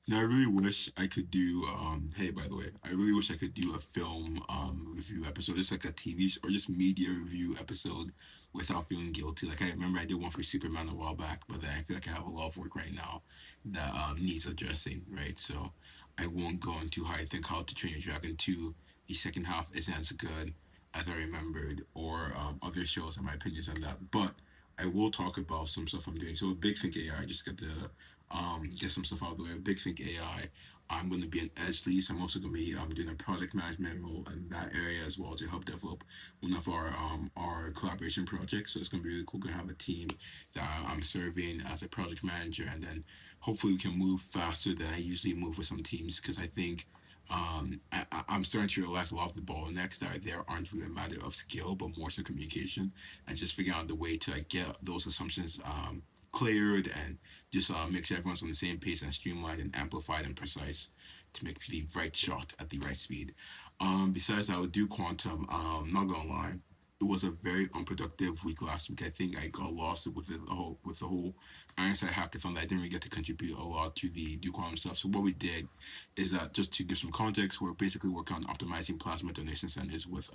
Now, I really wish I could do. Hey, by the way, I really wish I could do a film review episode, just like a TV or just media review episode, without feeling guilty. Like I remember I did one for Superman a while back, but then I feel like I have a lot of work right now that needs addressing. Right, so I won't go into how I think How to Train Your Dragon 2. The second half isn't as good as I remembered, or other shows and my opinions on that. But I will talk about some stuff I'm doing. So, Big Think AI, just got the get some stuff out of the way. Big Think AI. I'm going to be an edge lead. So I'm also going to be doing a project management role in that area as well to help develop one of our collaboration projects. So it's going to be really cool. Going to have a team that I'm serving as a project manager, and then hopefully we can move faster than I usually move with some teams because I think I'm starting to realize a lot of the bottlenecks that are there aren't really a matter of skill, but more so communication and just figuring out the way to like get those assumptions cleared and just make sure everyone's on the same pace and streamlined and amplified and precise to make the right shot at the right speed. Besides that, I would do quantum. Not gonna lie, it was a very unproductive week last week. I think I got lost with the whole Ironside hackathon that I didn't really get to contribute a lot to the do quantum stuff. So what we did is that, just to give some context, we're basically working on optimizing plasma donation centers with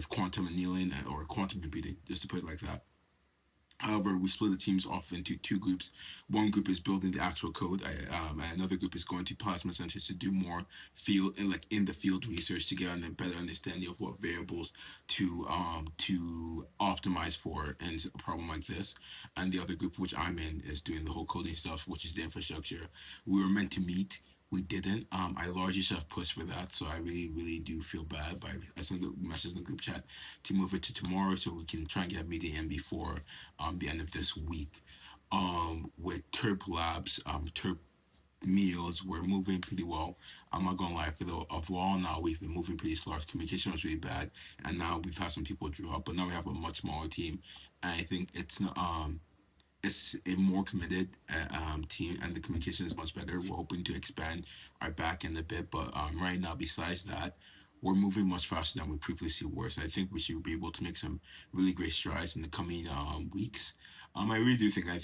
quantum annealing or quantum computing, just to put it like that. However, we split the teams off into two groups. One group is building the actual code, and another group is going to plasma centers to do more field and like in the field research to get a better understanding of what variables to optimize for in a problem like this. And the other group, which I'm in, is doing the whole coding stuff, which is the infrastructure. We were meant to meet. We didn't. I largely should have pushed for that, so I really, really do feel bad. But I sent a message in the group chat to move it to tomorrow so we can try and get a meeting in before the end of this week. With Terp Labs, Terp Meals, we're moving pretty well. I'm not gonna lie, for the of a while now, we've been moving pretty slow. Our communication was really bad, and now we've had some people drop, but now we have a much smaller team, and I think it's a more committed team, and the communication is much better. We're hoping to expand our back end a bit, but right now, besides that, we're moving much faster than we previously were. So I think we should be able to make some really great strides in the coming weeks. I really do think I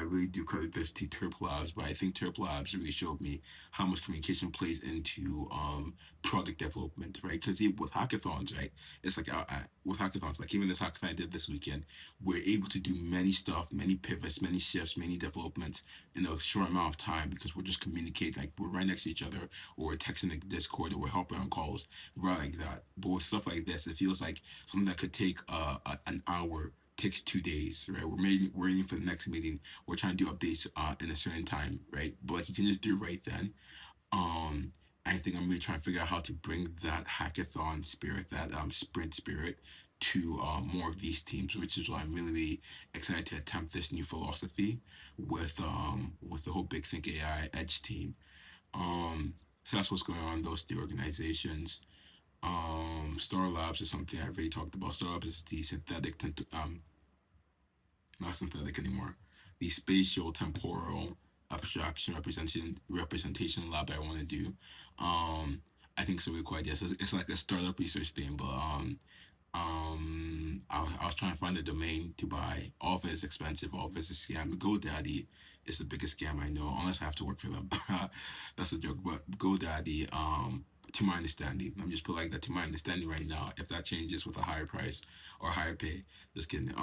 really do credit this to Terp Labs, but I think Terp Labs really showed me how much communication plays into product development, right? Because with hackathons, right, it's like with hackathons, like even this hackathon I did this weekend, we're able to do many stuff, many pivots, many shifts, many developments in a short amount of time because we're just communicating, like we're right next to each other, or we're texting the Discord, or we're helping on calls, right, like that. But with stuff like this, it feels like something that could take an hour takes 2 days, right? We're waiting for the next meeting. We're trying to do updates in a certain time, right? But like you can just do it right then. Um, I think I'm really trying to figure out how to bring that hackathon spirit, that sprint spirit, to more of these teams, which is why I'm really, really excited to attempt this new philosophy with the whole Big Think AI Edge team. Um, so that's what's going on in those three organizations. Star Labs is something I've already talked about. Star Labs is the not synthetic anymore. The spatial temporal abstraction representation lab I want to do. I think it's a really cool idea. So it's like a startup research thing, but I was trying to find a domain to buy. All of it is expensive. All of it is a scam. GoDaddy is the biggest scam I know, unless I have to work for them. That's a joke. But GoDaddy, to my understanding, I'm just put like that. To my understanding right now, if that changes with a higher price or higher pay, just kidding.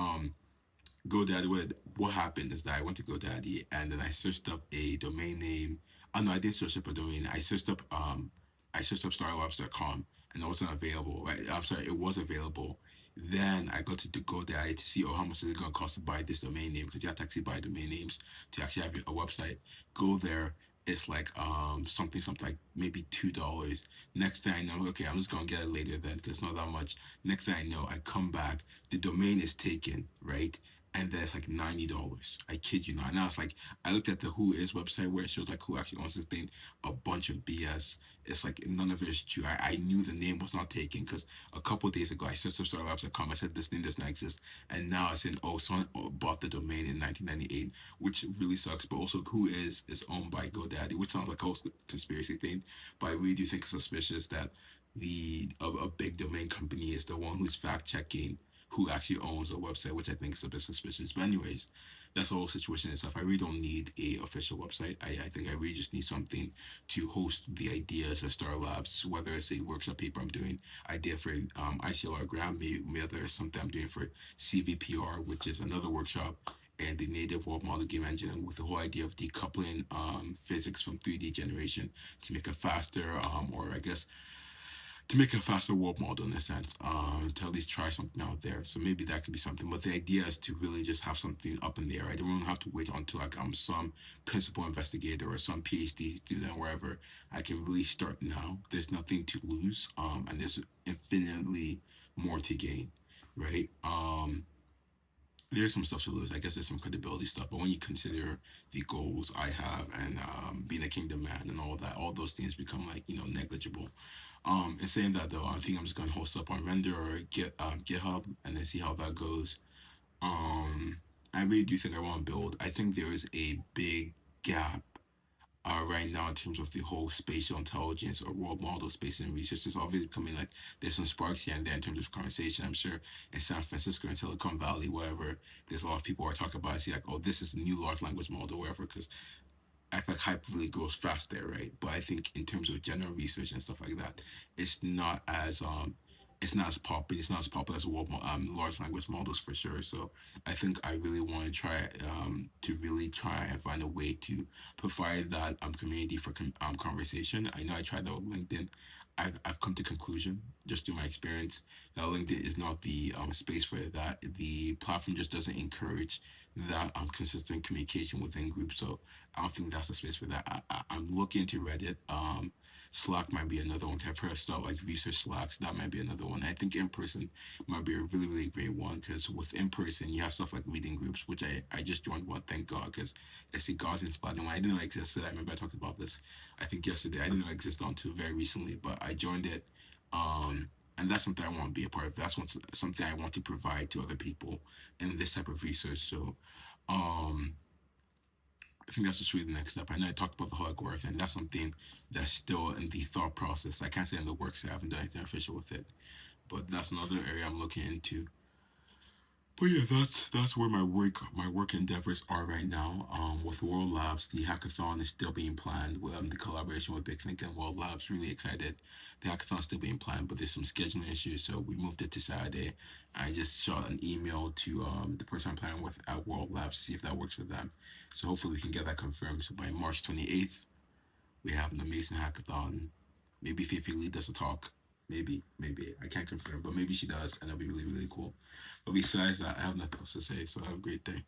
GoDaddy, what happened is that I went to GoDaddy and then I searched up a domain name. Oh no, I didn't search up a domain. I searched up starlabs.com and it wasn't available. Right? I'm sorry, it was available. Then I got to the GoDaddy to see, oh, how much is it gonna cost to buy this domain name? Because you have to actually buy domain names to actually have a website. Go there. It's like something like maybe $2. Next thing I know, okay, I'm just gonna get it later then because it's not that much. Next thing I know, I come back, the domain is taken, right? And then it's like $90. I kid you not. Now it's like I looked at the Who Is website where it shows like who actually owns this thing. A bunch of BS. It's like none of it is true. I knew the name was not taken because a couple of days ago I searched up starlabs.com. I said this name does not exist, and now I said, oh, someone bought the domain in 1998, which really sucks. But also, Who is owned by GoDaddy, which sounds like a whole conspiracy thing. But I really do think it's suspicious that a big domain company is the one who's fact checking who actually owns a website, which I think is a bit suspicious. But anyways, that's the whole situation itself. I really don't need a official website. I think I really just need something to host the ideas of Star Labs, whether it's a workshop paper I'm doing, idea for ICLR grant, maybe whether it's something I'm doing for CVPR, which is another workshop, and the native world model game engine, and with the whole idea of decoupling physics from 3D generation to make it faster, or I guess to make a faster world model in a sense, to at least try something out there. So maybe that could be something. But the idea is to really just have something up in the air. I don't have to wait until like I'm some principal investigator or some PhD student, wherever. I can really start now. There's nothing to lose, and there's infinitely more to gain, right? There's some stuff to lose. I guess there's some credibility stuff, but when you consider the goals I have and being a kingdom man and all that, all those things become like negligible. And saying that though, I think I'm just gonna host up on Render or GitHub and then see how that goes. Um, I really do think I want to build. I think there is a big gap right now in terms of the whole spatial intelligence or world model space and research. It's obviously becoming like there's some sparks here and there in terms of conversation. I'm sure in San Francisco and Silicon Valley, wherever, there's a lot of people who are talking about it. See, like, oh, this is the new large language model, wherever, because I feel like hype really grows fast there, right? But I think in terms of general research and stuff like that, it's not as popular. It's not as popular as large language models for sure. So I think I really want to try to really try and find a way to provide that community for conversation. I know I tried that with LinkedIn. I've come to conclusion just through my experience that LinkedIn is not the space for that. The platform just doesn't encourage that consistent communication within groups. So I don't think that's the space for that. I'm looking to Reddit. Slack might be another one. I've heard stuff like research Slacks. That might be another one. I think in person might be a really, really great one because with in person, you have stuff like reading groups, which I just joined one, thank God, because it's the Gaussian Platinum. I didn't know it existed. I remember I talked about this, I think, yesterday. I didn't know it existed until very recently, but I joined it. And that's something I want to be a part of. That's something I want to provide to other people in this type of research. So, um, I think that's just really the next step. I know I talked about the Hug worth, and that's something that's still in the thought process. I can't say in the works. I haven't done anything official with it, but that's another area I'm looking into. But yeah, that's where my work endeavors are right now. With World Labs, the hackathon is still being planned. With the collaboration with Picnic and World Labs, really excited. The hackathon is still being planned, but there's some scheduling issues, so we moved it to Saturday. I just shot an email to the person I'm planning with at World Labs to see if that works for them. So hopefully we can get that confirmed. So by March 28th, we have an amazing hackathon. Maybe Fifi Lee does a talk. Maybe. I can't confirm, but maybe she does, and that'll be really, really cool. But besides that, I have nothing else to say, so have a great day.